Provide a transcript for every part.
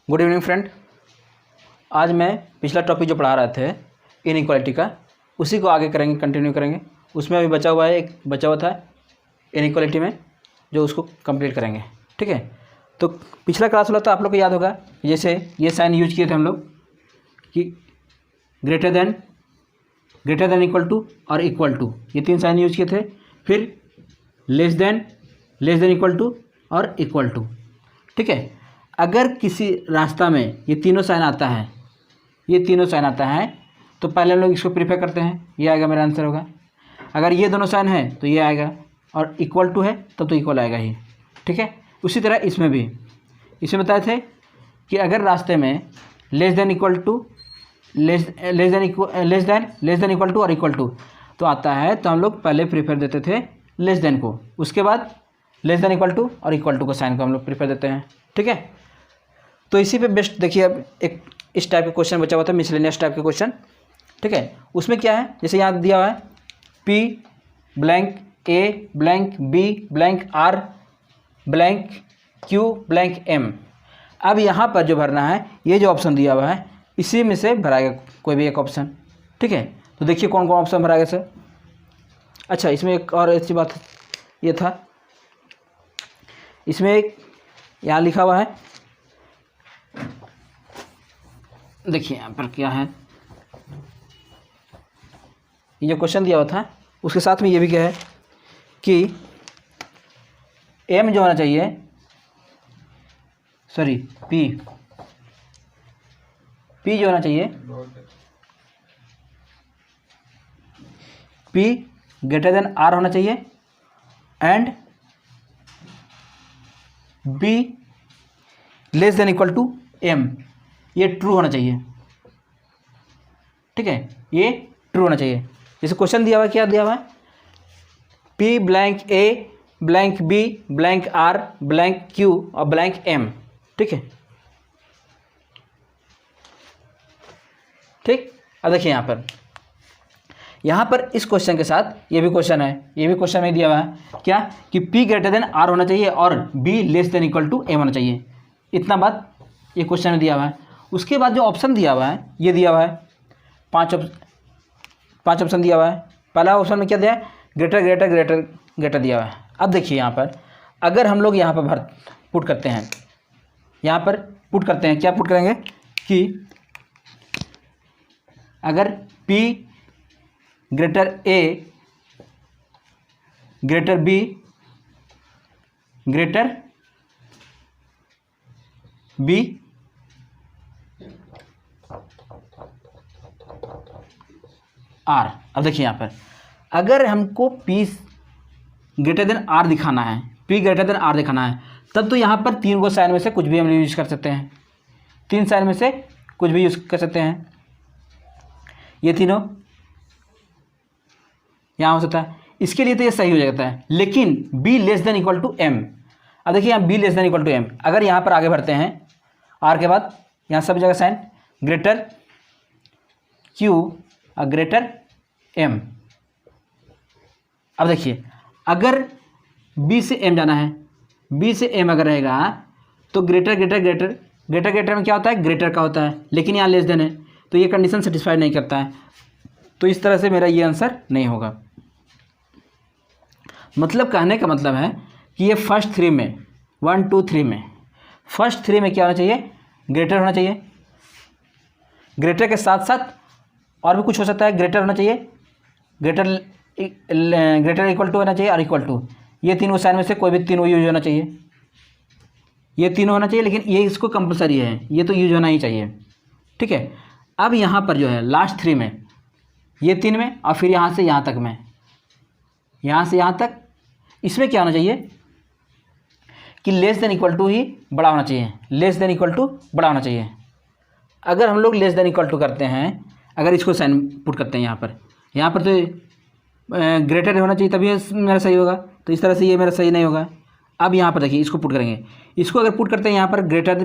Good evening friend. आज मैं पिछला टॉपिक जो पढ़ा रहे थे इनइक्वालिटी का, उसी को आगे करेंगे, कंटिन्यू करेंगे। उसमें अभी बचा हुआ है, एक बचा हुआ था इनइक्वालिटी में, जो उसको कंप्लीट करेंगे। ठीक है, तो पिछला क्लास वाला तो आप लोग को याद होगा, जैसे ये साइन यूज किए थे हम लोग कि ग्रेटर देन इक्वल टू और इक्वल टू, ये तीन साइन यूज किए थे। फिर लेस देन इक्वल टू और इक्वल टू। ठीक है, अगर किसी रास्ता में ये तीनों साइन आता है, तो पहले हम लोग इसको प्रीफर करते हैं, ये आएगा, मेरा आंसर होगा। अगर ये दोनों साइन है तो ये आएगा, और इक्वल टू है तब तो इक्वल आएगा ही। ठीक है, उसी तरह इसमें भी, इसमें बताए थे कि अगर रास्ते में लेस देन इक्वल टू और इक्वल टू तो आता है, तो हम लोग पहले प्रीफर देते थे लेस देन को, उसके बाद लेस देन इक्वल टू और इक्वल टू को साइन को हम लोग प्रीफर देते हैं। ठीक है, तो इसी पे बेस्ट देखिए, अब एक इस टाइप का क्वेश्चन बचा हुआ था, मिसलेनियस टाइप का क्वेश्चन। ठीक है, उसमें क्या है, जैसे यहाँ दिया हुआ है P blank A blank B blank R blank Q blank M। अब यहाँ पर जो भरना है, ये जो ऑप्शन दिया हुआ है इसी में से भराएगा कोई भी एक ऑप्शन। ठीक है, तो देखिए कौन कौन ऑप्शन भराएगा सर। अच्छा, इसमें एक और अच्छी बात ये था, इसमें एक यहाँ लिखा हुआ है, देखिए यहाँ पर क्या है, ये जो क्वेश्चन दिया हुआ था उसके साथ में ये भी क्या है कि M जो होना चाहिए, सॉरी P जो होना चाहिए, P ग्रेटर देन R होना चाहिए, and B less than equal to M, ये ट्रू होना चाहिए। ठीक है, ये ट्रू होना चाहिए। जैसे क्वेश्चन दिया हुआ है, क्या दिया हुआ है, P blank A blank B blank R blank Q और ब्लैंक M। ठीक है, ठीक। अब देखिए यहाँ पर इस क्वेश्चन के साथ ये भी क्वेश्चन है, ये भी क्वेश्चन में दिया हुआ है क्या कि P ग्रेटर देन R होना चाहिए और B less than equal to M होना चाहिए। इतना बात ये क्वेश्चन में दिया हुआ है। उसके बाद जो ऑप्शन दिया हुआ है, ये दिया हुआ है पांच ऑप्शन दिया हुआ है। पहला ऑप्शन में क्या दिया है, ग्रेटर दिया हुआ है। अब देखिए यहाँ पर अगर हम लोग यहाँ पर पुट करते हैं, क्या पुट करेंगे कि अगर P greater A greater B greater B R। अब देखिए यहाँ पर अगर हमको P ग्रेटर देन R दिखाना है, तब तो यहाँ पर तीन को साइन में से कुछ भी हम यूज कर सकते हैं, तीन साइन में से कुछ भी यूज कर सकते हैं। ये तीनों यहाँ हो सकता है, इसके लिए तो ये सही हो जाता है। लेकिन B less than equal to M, अब देखिए यहाँ B less than equal to M, अगर यहाँ पर आगे बढ़ते हैं R के बाद यहाँ सब जगह साइन ग्रेटर Q और ग्रेटर M। अब देखिए अगर B से M जाना है, B से M अगर रहेगा तो ग्रेटर में क्या होता है, ग्रेटर का होता है, लेकिन यहाँ लेस देन है तो ये कंडीशन सेटिस्फाई नहीं करता है, तो इस तरह से मेरा ये आंसर नहीं होगा। मतलब कहने का मतलब है कि ये फर्स्ट थ्री में 1 2 3 में फर्स्ट थ्री में क्या होना चाहिए, ग्रेटर होना चाहिए। ग्रेटर के साथ साथ और भी कुछ हो सकता है, ग्रेटर होना चाहिए, ग्रेटर इक्वल टू होना चाहिए और इक्वल टू, ये तीनों साइन में से कोई भी तीनों यूज होना चाहिए, ये तीनों होना चाहिए, लेकिन ये इसको कंपलसरी है, ये तो यूज होना ही चाहिए। ठीक है, अब यहाँ पर जो है लास्ट थ्री में ये तीन में और फिर यहाँ से यहाँ तक में, यहाँ से यहाँ तक, इसमें क्या होना चाहिए कि लेस देन इक्वल टू ही बड़ा होना चाहिए, लेस देन इक्वल टू बड़ा होना चाहिए। अगर हम लोग लेस देन इक्वल टू करते हैं, अगर इसको साइन पुट करते हैं यहाँ पर तो ग्रेटर होना चाहिए तभी मेरा सही होगा, तो इस तरह से ये मेरा सही नहीं होगा। अब यहाँ पर देखिए इसको पुट करेंगे, इसको अगर पुट करते हैं यहाँ पर ग्रेटर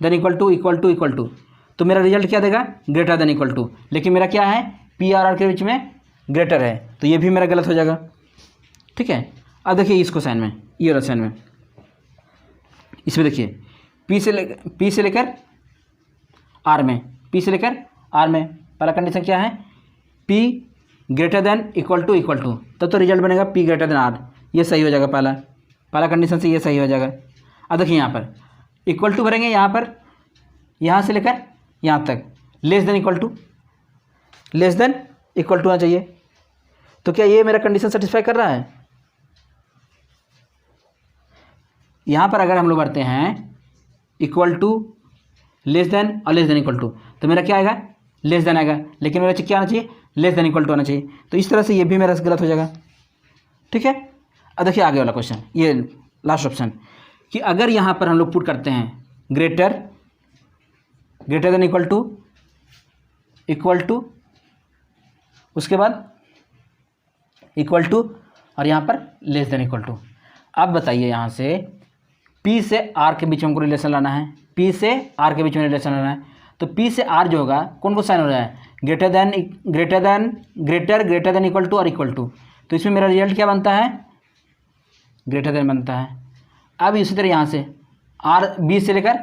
देन इक्वल टू, तो मेरा रिजल्ट क्या देगा, ग्रेटर देन इक्वल टू, लेकिन मेरा क्या है P और R के बीच में ग्रेटर है, तो ये भी मेरा गलत हो जाएगा। ठीक है, अब देखिए इसको साइन में, ये वाला साइन में इसमें देखिए पी से लेकर आर में, पी से लेकर आर में पहला कंडीशन क्या है, P greater than equal to तब तो रिजल्ट बनेगा पी ग्रेटर देन आर, ये सही हो जाएगा, पहला कंडीशन से ये सही हो जाएगा। अब देखिए यहाँ पर इक्वल टू भरेंगे, यहाँ पर यहाँ से लेकर यहाँ तक लेस देन इक्वल टू होना चाहिए। तो क्या ये मेरा कंडीशन सेटिस्फाई कर रहा है? यहाँ पर अगर हम लोग भरते हैं इक्वल टू लेस देन और लेस देन इक्वल टू, तो मेरा क्या आएगा, लेस देन आएगा, लेकिन मेरा क्या आना चाहिए, लेस देन इक्वल टू आना चाहिए। तो इस तरह से ये भी मेरा गलत हो जाएगा। ठीक है, अब देखिए आगे वाला क्वेश्चन, ये लास्ट ऑप्शन, कि अगर यहाँ पर हम लोग पुट करते हैं ग्रेटर देन इक्वल टू उसके बाद इक्वल टू और यहाँ पर लेस देन इक्वल टू। अब बताइए यहाँ से P से R के बीच में हमको रिलेशन लाना है, P से R के बीच में रिलेशन लाना है। तो P से R जो होगा कौन को साइन हो रहा है, ग्रेटर देन इक्वल टू और इक्वल टू। तो इसमें मेरा रिजल्ट क्या बनता है, ग्रेटर देन बनता है। अब इसी तरह यहाँ से R B से लेकर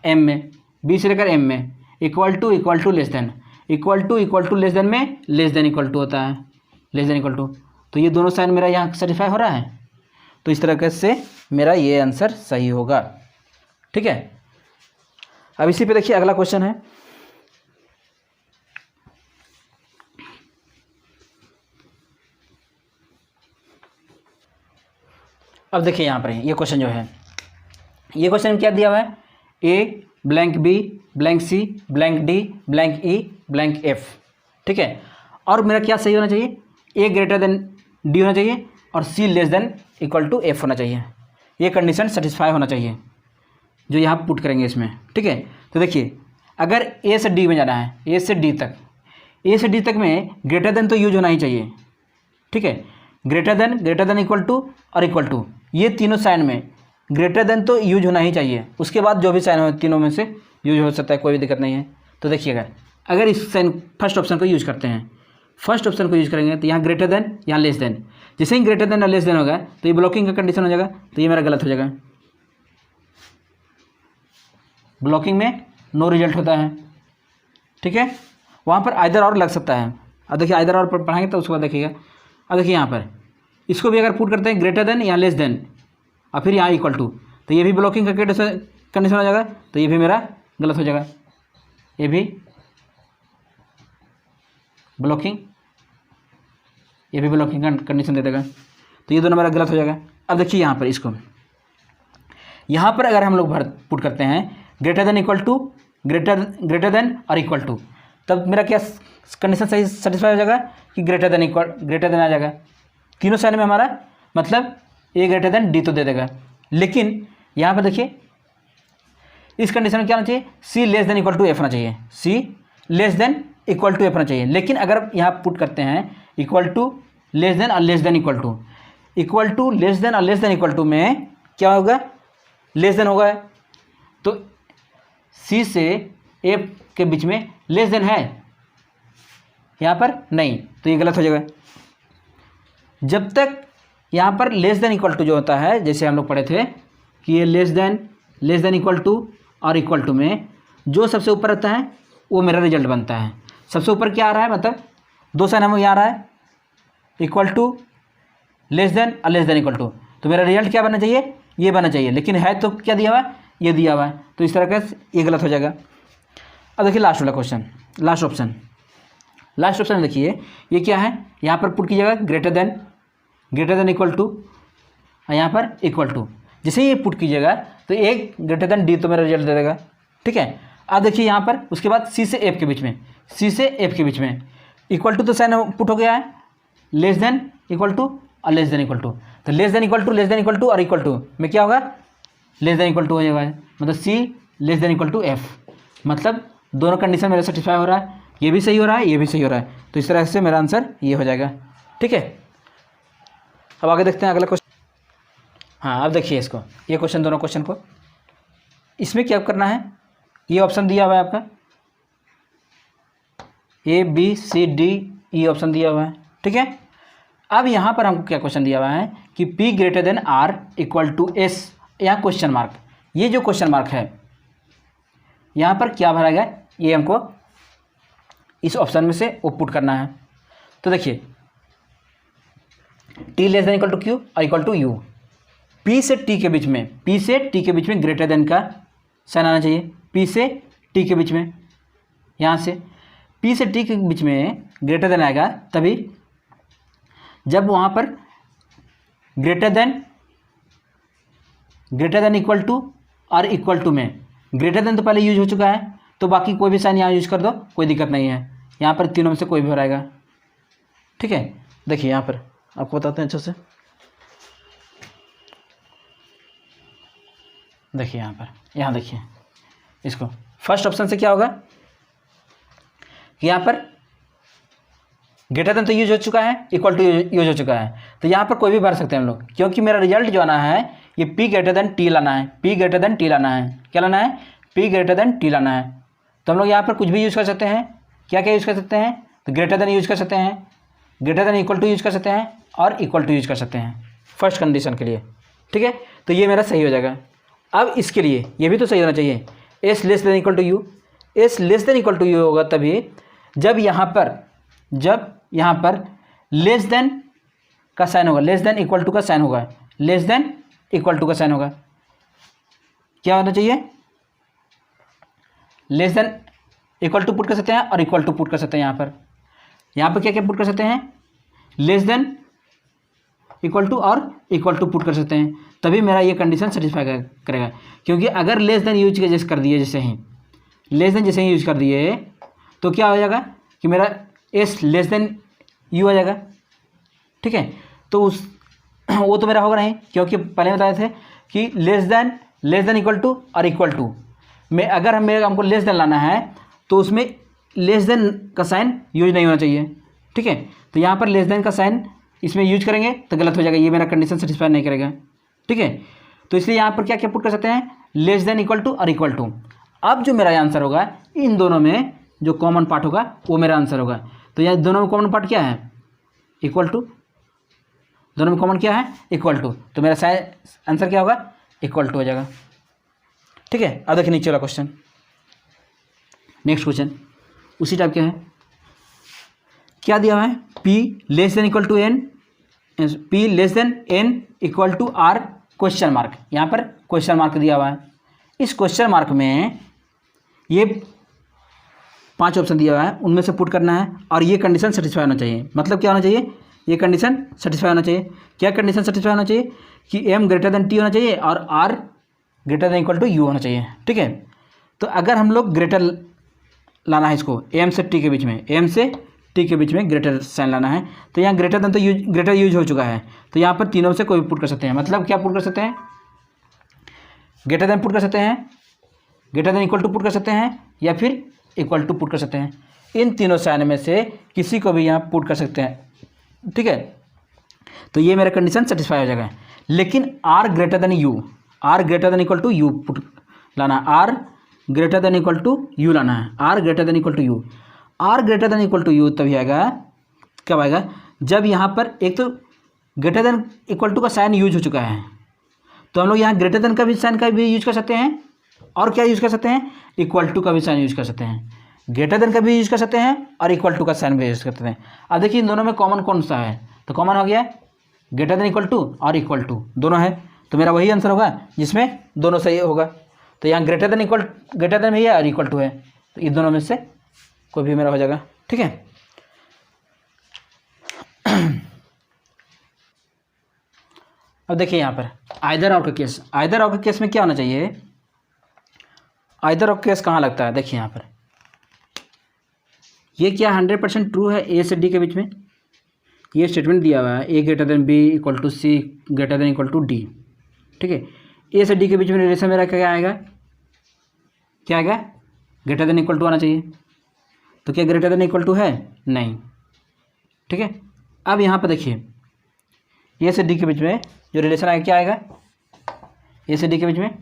M में, B से लेकर M में equal to less than less than में लेस देन इक्वल टू होता है, लेस देन इक्वल टू। तो ये दोनों साइन मेरा यहाँ सेटिस्फाई हो रहा है। तो इस तरह से मेरा ये आंसर सही होगा। ठीक है, अब इसी पे देखिए अगला क्वेश्चन है, अब देखिए यहाँ पर ये क्वेश्चन जो है, ये क्वेश्चन क्या दिया हुआ है, A blank B blank C blank D blank E blank F. ठीक है, और मेरा क्या सही होना चाहिए, ए ग्रेटर देन डी होना चाहिए और C less than equal to F होना चाहिए। ये कंडीशन सेटिस्फाई होना चाहिए जो यहाँ पुट करेंगे इसमें। ठीक है, तो देखिए अगर ए से डी में जाना है, ए से डी तक में ग्रेटर देन तो यूज होना ही चाहिए। ठीक है, ग्रेटर देन इक्वल टू और इक्वल टू, ये तीनों साइन में ग्रेटर देन तो यूज होना ही चाहिए। उसके बाद जो भी साइन हो तीनों में से यूज हो सकता है, कोई भी दिक्कत नहीं है। तो देखिएगा अगर इस साइन फर्स्ट ऑप्शन को यूज करते हैं, फर्स्ट ऑप्शन को यूज करेंगे तो यहाँ ग्रेटर देन, यहाँ लेस देन, जैसे ही ग्रेटर देन और लेस देन होगा तो ये ब्लॉकिंग का कंडीशन हो जाएगा। तो ये मेरा गलत हो जाएगा, ब्लॉकिंग में नो रिजल्ट होता है। ठीक है, वहाँ पर आइदर और लग सकता है। अब देखिए आइदर और पढ़ाएंगे तो उसके बाद देखिएगा। अब देखिए यहाँ पर इसको भी अगर पुट करते हैं ग्रेटर देन या लेस देन और फिर यहाँ इक्वल टू, तो ये भी ब्लॉकिंग का कंडीशन हो जाएगा। तो ये भी मेरा गलत हो जाएगा, ये भी ब्लॉकिंग, ये भी ब्लॉकिंग का कंडीशन दे देगा। तो ये दोनों मेरा गलत हो जाएगा। अब देखिए यहाँ पर इसको, यहाँ पर अगर हम लोग पुट करते हैं greater than equal to, greater than और इक्वल टू, तब मेरा क्या कंडीशन सही सेटिस्फाई हो जाएगा कि ग्रेटर देन आ जाएगा। तीनों साइन में हमारा मतलब ए ग्रेटर देन डी तो दे देगा। लेकिन यहाँ पर देखिए इस कंडीशन में क्या होना चाहिए, C less than equal to F होना चाहिए, C less than equal to F होना चाहिए। लेकिन अगर यहाँ पुट करते हैं इक्वल टू लेस देन और less than equal to, equal to less than और लेस देन इक्वल टू में क्या होगा, लेस देन होगा। तो सी से एफ के बीच में लेस देन है, यहाँ पर नहीं, तो ये गलत हो जाएगा। जब तक यहाँ पर लेस देन इक्वल टू जो होता है, जैसे हम लोग पढ़े थे कि ये लेस देन इक्वल टू और इक्वल टू में जो सबसे ऊपर रहता है वो मेरा रिजल्ट बनता है। सबसे ऊपर क्या आ रहा है, मतलब दो साइन हमें यहाँ आ रहा है इक्वल टू लेस देन और लेस देन इक्वल टू, तो मेरा रिजल्ट क्या बनना चाहिए, ये बनना चाहिए। लेकिन है तो क्या दिया हुआ है, ये दिया हुआ है। तो इस तरह का ये गलत हो जाएगा। अब देखिए लास्ट वाला क्वेश्चन, लास्ट ऑप्शन में देखिए ये क्या है, यहाँ पर पुट कीजिएगा ग्रेटर देन इक्वल टू और यहाँ पर इक्वल टू। जैसे ही ये पुट कीजिएगा तो एक ग्रेटर देन डी तो मेरा रिजल्ट दे देगा। ठीक है, अब देखिए यहाँ पर उसके बाद सी से एफ के बीच में इक्वल टू तो साइन पुट हो गया है, लेस देन इक्वल टू और लेस देन इक्वल टू। तो लेस देन इक्वल टू और इक्वल टू में क्या होगा, लेस देन इक्वल टू हो जाएगा, मतलब C less than equal to F. मतलब दोनों कंडीशन मेरा सेटिस्फाई हो रहा है, ये भी सही हो रहा है, ये भी सही हो रहा है। तो इस तरह से मेरा आंसर ये हो जाएगा। ठीक है, अब आगे देखते हैं अगला क्वेश्चन। हाँ, अब देखिए इसको, ये क्वेश्चन, दोनों क्वेश्चन को, इसमें क्या करना है, ये ऑप्शन दिया हुआ है आपका A B C D E option दिया हुआ है। ठीक है, अब यहाँ पर हमको क्या क्वेश्चन दिया हुआ है कि P greater than R equal to S, यहाँ क्वेश्चन मार्क, ये जो क्वेश्चन मार्क है यहाँ पर क्या भरा गया, ये हमको इस ऑप्शन में से वो पुट करना है। तो देखिए T less than equal to Q और इक्वल टू यू, पी से टी के बीच में, पी से टी के बीच में ग्रेटर देन का साइन आना चाहिए। पी से टी के बीच में, यहाँ से पी से टी के बीच में ग्रेटर देन आएगा तभी जब वहाँ पर ग्रेटर देन इक्वल टू और इक्वल टू में, ग्रेटर देन तो पहले यूज हो चुका है तो बाकी कोई भी साइन यहाँ यूज कर दो, कोई दिक्कत नहीं है। यहाँ पर तीनों में से कोई भी भराएगा, ठीक है। देखिए यहाँ पर आपको बताते हैं अच्छे से, देखिए यहाँ पर, यहाँ देखिए इसको, फर्स्ट ऑप्शन से क्या होगा कि यहाँ पर ग्रेटर देन तो यूज हो चुका है, इक्वल टू यूज हो चुका है, तो यहाँ पर कोई भी भर सकते हैं हम लोग, क्योंकि मेरा रिजल्ट जो आना है ये पी ग्रेटर देन टी लाना है, पी ग्रेटर देन टी लाना है। क्या लाना है? पी ग्रेटर देन टी लाना है। तो हम लोग यहाँ पर कुछ भी यूज़ कर सकते हैं। क्या क्या यूज़ कर सकते हैं? तो ग्रेटर देन यूज़ कर सकते हैं, greater than equal to use कर सकते हैं और इक्वल टू यूज़ कर सकते हैं फर्स्ट कंडीशन के लिए, ठीक है। तो ये मेरा सही हो जाएगा। अब इसके लिए ये भी तो सही होना चाहिए, S less than equal to U. S less than equal to U होगा तभी जब यहाँ पर लेस देन का साइन होगा, लेस देन इक्वल टू का साइन होगा, लेस देन इक्वल टू का साइन होगा। क्या होना चाहिए? Less than equal to put कर सकते हैं और इक्वल टू पुट कर सकते हैं। यहाँ पर क्या क्या पुट कर सकते हैं? लेस देन इक्वल टू और इक्वल टू पुट कर सकते हैं, तभी मेरा ये कंडीशन सेटिस्फाई करेगा। क्योंकि अगर लेस देन यूज के जैसे कर दिए, जैसे ही लेस देन जैसे ही यूज कर दिए तो क्या हो जाएगा कि मेरा एस लेस देन यू आ जाएगा, ठीक है। तो वो तो मेरा होगा नहीं, क्योंकि पहले बताए थे कि लेस देन इक्वल टू और इक्वल टू में अगर हमको लेस देन लाना है तो उसमें लेस देन का साइन यूज नहीं होना चाहिए, ठीक है। तो यहाँ पर लेस देन का साइन इसमें यूज करेंगे तो गलत हो जाएगा, ये मेरा कंडीशन सेटिस्फाई नहीं करेगा, ठीक है। तो इसलिए यहाँ पर क्या क्या पुट कर सकते हैं? लेस देन इक्वल टू और इक्वल टू। अब जो मेरा आंसर होगा इन दोनों में जो कॉमन पार्ट होगा वो मेरा आंसर होगा। तो यहाँ दोनों में कॉमन पार्ट क्या है? Equal to. दोनों में कॉमन क्या है? Equal to. तो मेरा आंसर क्या होगा? इक्वल टू हो जाएगा, ठीक है। अब देखिए नीचे वाला क्वेश्चन, नेक्स्ट क्वेश्चन उसी टाइप के है। क्या दिया हुआ है? P less than equal to N, P less than N equal to R question mark. यहाँ पर क्वेश्चन मार्क दिया हुआ है। इस क्वेश्चन मार्क में ये 5 ऑप्शन दिया हुआ है, उनमें से पुट करना है और ये कंडीशन सेटिस्फाई होना चाहिए। मतलब क्या होना चाहिए? ये कंडीशन सेटिस्फाई होना चाहिए। क्या कंडीशन सेटिस्फाई होना चाहिए? कि m ग्रेटर देन t होना चाहिए और r greater than equal to u होना चाहिए, ठीक है। तो अगर हम लोग ग्रेटर लाना है इसको m से t के बीच में, m से t के बीच में ग्रेटर साइन लाना है, तो यहाँ ग्रेटर देन तो ग्रेटर यूज हो चुका है, तो यहाँ पर तीनों से कोई भी पुट कर सकते हैं। मतलब क्या पुट कर सकते हैं? ग्रेटर देन पुट कर सकते हैं, greater than equal to put कर सकते हैं या फिर इक्वल टू पुट कर सकते हैं। इन तीनों साइन में से किसी को भी यहाँ पुट कर सकते हैं, ठीक है। तो ये मेरा कंडीशन सेटिस्फाई हो जाएगा। लेकिन r greater than u, r greater than equal to u put लाना, r greater than equal to u लाना है, r greater than equal to u। r greater than equal to u तभी आएगा, कब आएगा? जब यहाँ पर एक तो ग्रेटर देन इक्वल टू का साइन यूज हो चुका है, तो हम लोग यहाँ ग्रेटर देन का भी साइन का भी यूज कर सकते हैं और क्या यूज कर सकते हैं? इक्वल टू का भी साइन यूज कर सकते हैं। ग्रेटर देन का भी यूज कर सकते हैं और इक्वल टू का साइन भी यूज कर सकते हैं। अब देखिए इन दोनों में कॉमन कौन सा है? तो कॉमन हो गया ग्रेटर देन इक्वल टू और इक्वल टू दोनों है, तो मेरा वही आंसर होगा जिसमें दोनों सही होगा। तो यहाँ ग्रेटर देन भी है और इक्वल टू है, तो इन दोनों में से कोई भी मेरा हो जाएगा, ठीक है। अब देखिए यहाँ पर आइदर और का केस, आइदर और के केस में क्या होना चाहिए? आइदर और केस कहाँ लगता है? देखिए यहाँ पर ये क्या 100% ट्रू है ए से डी के बीच में, ये स्टेटमेंट दिया हुआ है A greater than B equal to C greater than equal to D, ठीक है। ए से डी के बीच में रिलेशन मेरा क्या आएगा? क्या आएगा? ग्रेटर देन इक्वल टू आना चाहिए। तो क्या ग्रेटर देन इक्वल टू है? नहीं, ठीक है। अब यहाँ पर देखिए ए से डी के बीच में जो रिलेशन आएगा क्या आएगा? ए से डी के बीच में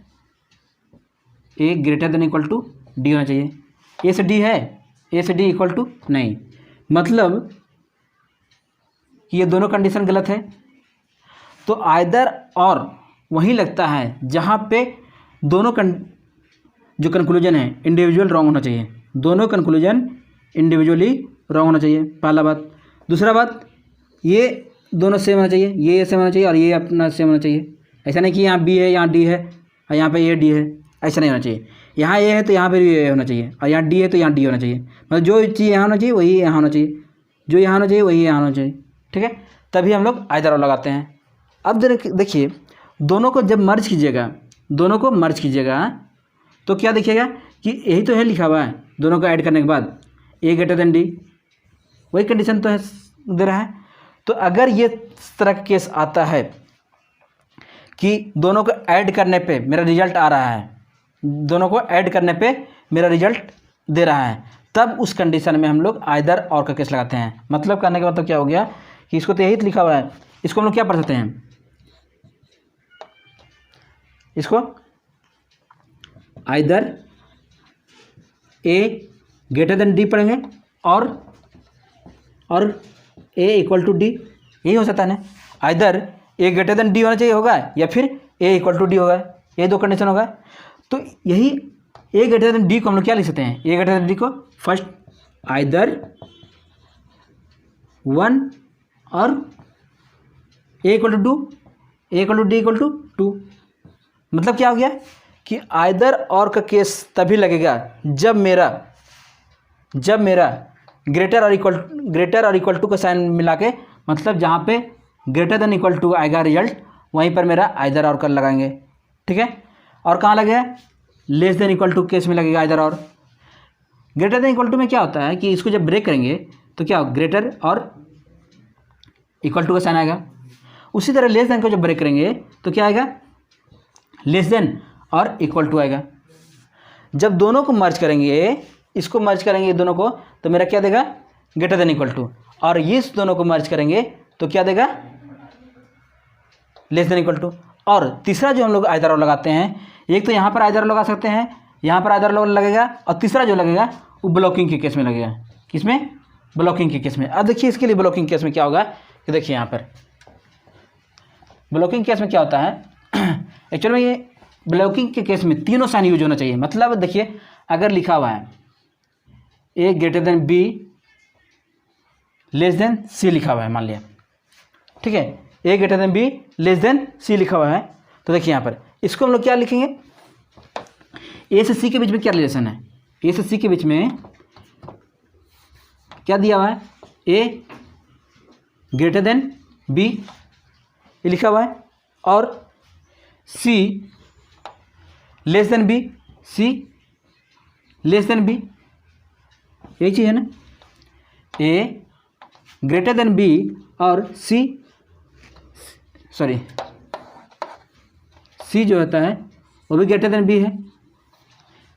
A greater than equal to D होना चाहिए। ए से डी है, ए से डी इक्वल टू नहीं, मतलब कि ये दोनों कंडीशन गलत है। तो आइदर और वहीं लगता है जहाँ पे दोनों जो कंक्लूजन है इंडिविजुअल रॉन्ग होना चाहिए, दोनों कंक्लूजन इंडिविजुअली रॉन्ग होना चाहिए, पहला बात। दूसरा बात, ये दोनों सेम होना चाहिए, ये सेम होना चाहिए और ये अपना सेम होना चाहिए। ऐसा नहीं कि यहाँ बी है यहाँ डी है और यहाँ पे ये डी है, ऐसा नहीं होना चाहिए। यहाँ ए है तो यहाँ पे भी ए होना चाहिए और यहाँ डी है तो यहाँ डी होना चाहिए। मतलब जो चीज़ यहाँ होना चाहिए वही यहाँ होना चाहिए, जो यहाँ होना चाहिए वही यहाँ होना चाहिए, ठीक है। तभी हम लोग आइदर और लगाते हैं। अब देखिए दोनों को जब मर्ज कीजिएगा, दोनों को मर्ज कीजिएगा तो क्या देखिएगा कि यही तो है लिखा हुआ है, दोनों को ऐड करने के बाद ए ग्रेटर देन डी, वही कंडीशन तो है दे रहा है। तो अगर ये इस तरह का केस आता है कि दोनों को ऐड करने पे मेरा रिजल्ट आ रहा है, दोनों को ऐड करने पे मेरा रिजल्ट दे रहा है, तब उस कंडीशन में हम लोग आइदर और का केस लगाते हैं। मतलब कहने का मतलब क्या हो गया कि इसको तो यही लिखा हुआ है, इसको हम लोग क्या पढ़ सकते हैं, इसको आइदर ए ग्रेटर देन डी पढ़ेंगे और ए इक्वल टू डी, यही हो सकता है ना। आइदर ए ग्रेटर देन डी होना चाहिए होगा या फिर ए इक्वल टू डी होगा, ये दो कंडीशन होगा। तो यही ए ग्रेटर देन डी को हम लोग क्या लिख सकते हैं, ए ग्रेटर देन डी को फर्स्ट आइदर 1 और A equal to 2, A equal to D equal to 2। मतलब क्या हो गया कि आइदर और का केस तभी लगेगा जब मेरा ग्रेटर और इक्वल टू का साइन मिला के, मतलब जहाँ पे ग्रेटर देन इक्वल टू आएगा रिजल्ट, वहीं पर मेरा आइदर और कर लगाएंगे, ठीक है। और कहाँ लगेगा, less than equal to case में लगेगा आइदर और। ग्रेटर देन इक्वल टू में क्या होता है कि इसको जब ब्रेक करेंगे तो क्या ग्रेटर और इक्वल टू का साइन आएगा। उसी तरह लेस देन को जब ब्रेक करेंगे तो क्या आएगा, लेस देन और इक्वल टू आएगा। जब दोनों को मर्ज करेंगे, इसको मर्ज करेंगे दोनों को, तो मेरा क्या देगा, ग्रेटर देन इक्वल टू। और ये दोनों को मर्ज करेंगे तो क्या देगा, लेस देन इक्वल टू। और तीसरा जो हम लोग आइदर और लगाते हैं, एक तो यहाँ पर आइदर लगा सकते हैं, यहाँ पर आइदर लगेगा, और तीसरा जो लगेगा वो ब्लॉकिंग के केस में लगेगा। किसमें, ब्लॉकिंग के केस में। अब देखिए इसके लिए ब्लॉकिंग केस में क्या होगा कि देखिए यहाँ पर ब्लॉकिंग केस में क्या होता है, एक्चुअल में ये ब्लॉकिंग के केस में तीनों साइन यूज होना चाहिए। मतलब देखिए अगर लिखा हुआ है A greater than B less than C लिखा हुआ है, मान लिया, ठीक है, A greater than B less than C लिखा हुआ है, तो देखिए यहाँ पर इसको हम लोग क्या लिखेंगे, ए से सी के बीच में क्या रिलेशन है, ए से सी के बीच में क्या दिया हुआ है, ए ग्रेटर देन बी ये लिखा हुआ है, और सी लेस देन बी, सी लेस देन बी, यही चीज़ है ना। ए ग्रेटर देन बी और सी जो होता है वो भी ग्रेटर देन बी है,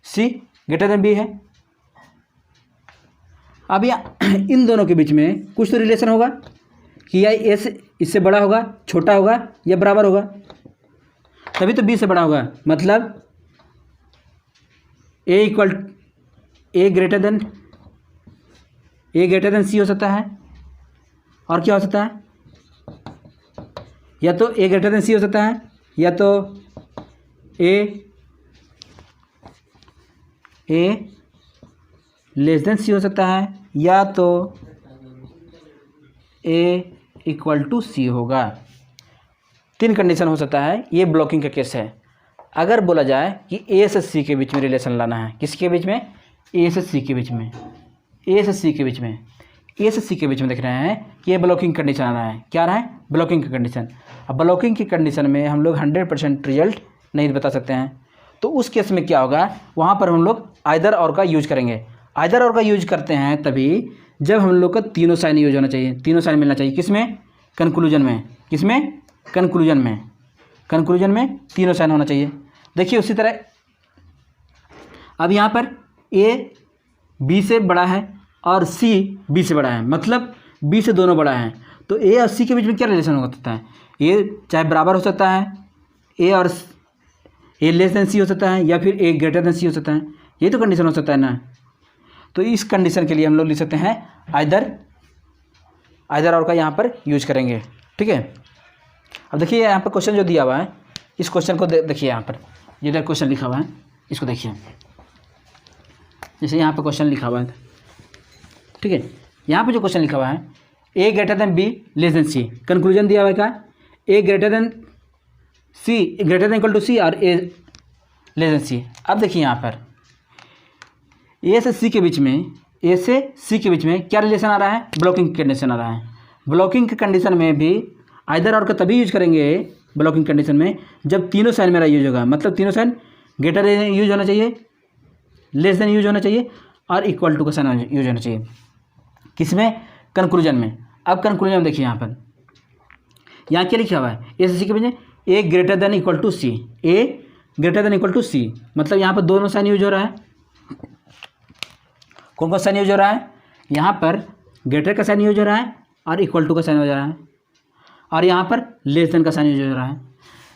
सी ग्रेटर देन बी है। अब इन दोनों के बीच में कुछ तो रिलेशन होगा कि या ए से इससे बड़ा होगा, छोटा होगा या बराबर होगा, तभी तो बी से बड़ा होगा। मतलब ए ग्रेटर देन सी हो सकता है, और क्या हो सकता है, या तो ए ग्रेटर देन सी हो सकता है, या तो ए लेस देन सी हो सकता है, या तो ए इक्वल टू सी होगा। 3 कंडीशन हो सकता है। ये ब्लॉकिंग का केस है। अगर बोला जाए कि ए से सी के बीच में रिलेशन लाना है, किसके बीच में, ए से सी के बीच में, ए से सी के बीच में, ए से सी के बीच में देख रहे हैं कि ये ब्लॉकिंग कंडीशन आ रहा है। क्या आ रहा है, ब्लॉकिंग की कंडीशन। अब ब्लॉकिंग की कंडीशन में हम लोग 100% रिजल्ट नहीं बता सकते हैं, तो उस केस में क्या होगा, वहाँ पर हम लोग आइदर और का यूज करेंगे। आइदर और का यूज करते हैं तभी जब हम लोग का तीनों साइन यूज होना चाहिए, तीनों साइन मिलना चाहिए। किसमें, कंक्लूजन में। किसमें, कंक्लूजन में। कंक्लूजन में तीनों साइन होना चाहिए। देखिए उसी तरह अब यहाँ पर ए बी से बड़ा है और सी बी से बड़ा है, मतलब बी से दोनों बड़ा है, तो ए और सी के बीच में क्या रिलेशन हो सकता है, ए चाहे बराबर हो सकता है, ए और ए लेस देन सी हो सकता है, या फिर ए ग्रेटर देन सी हो सकता है। ये तो कंडीशन हो सकता है ना। तो इस कंडीशन के लिए हम लोग लिख सकते हैं आइदर और का यहाँ पर यूज करेंगे, ठीक है। अब देखिए यहाँ पर क्वेश्चन जो दिया हुआ है, इस क्वेश्चन को देखिए यहाँ पर ये इधर क्वेश्चन लिखा हुआ है, इसको देखिए। जैसे यहाँ पे क्वेश्चन लिखा हुआ है, ठीक है, यहाँ पे जो क्वेश्चन लिखा हुआ है A greater than B less than C, conclusion दिया हुआ है क्या, A greater than C, greater than equal to C और ए लेस देन सी। अब देखिए यहाँ पर ए से सी के बीच में, ए से सी के बीच में क्या रिलेशन आ रहा है, ब्लॉकिंग कंडीशन आ रहा है। ब्लॉकिंग के कंडीशन में भी आइदर और का तभी यूज करेंगे ब्लॉकिंग कंडीशन में जब तीनों साइन मेरा यूज होगा, मतलब तीनों साइन ग्रेटर देन यूज होना चाहिए, लेस देन यूज होना चाहिए और इक्वल टू का साइन यूज होना चाहिए। किसमें, कंक्लूजन में। अब कंक्लूजन देखिए यहाँ पर, यहाँ क्या लिखा हुआ है, ए से सी के बीच में A greater than equal to C, A greater than equal to C, मतलब यहाँ पर दोनों साइन यूज हो रहा है। कौन कौन साइन यूज हो रहा है, यहाँ पर ग्रेटर का साइन यूज हो रहा है और इक्वल टू का साइन हो रहा है, और यहाँ पर लेस देन का साइन यूज हो रहा है।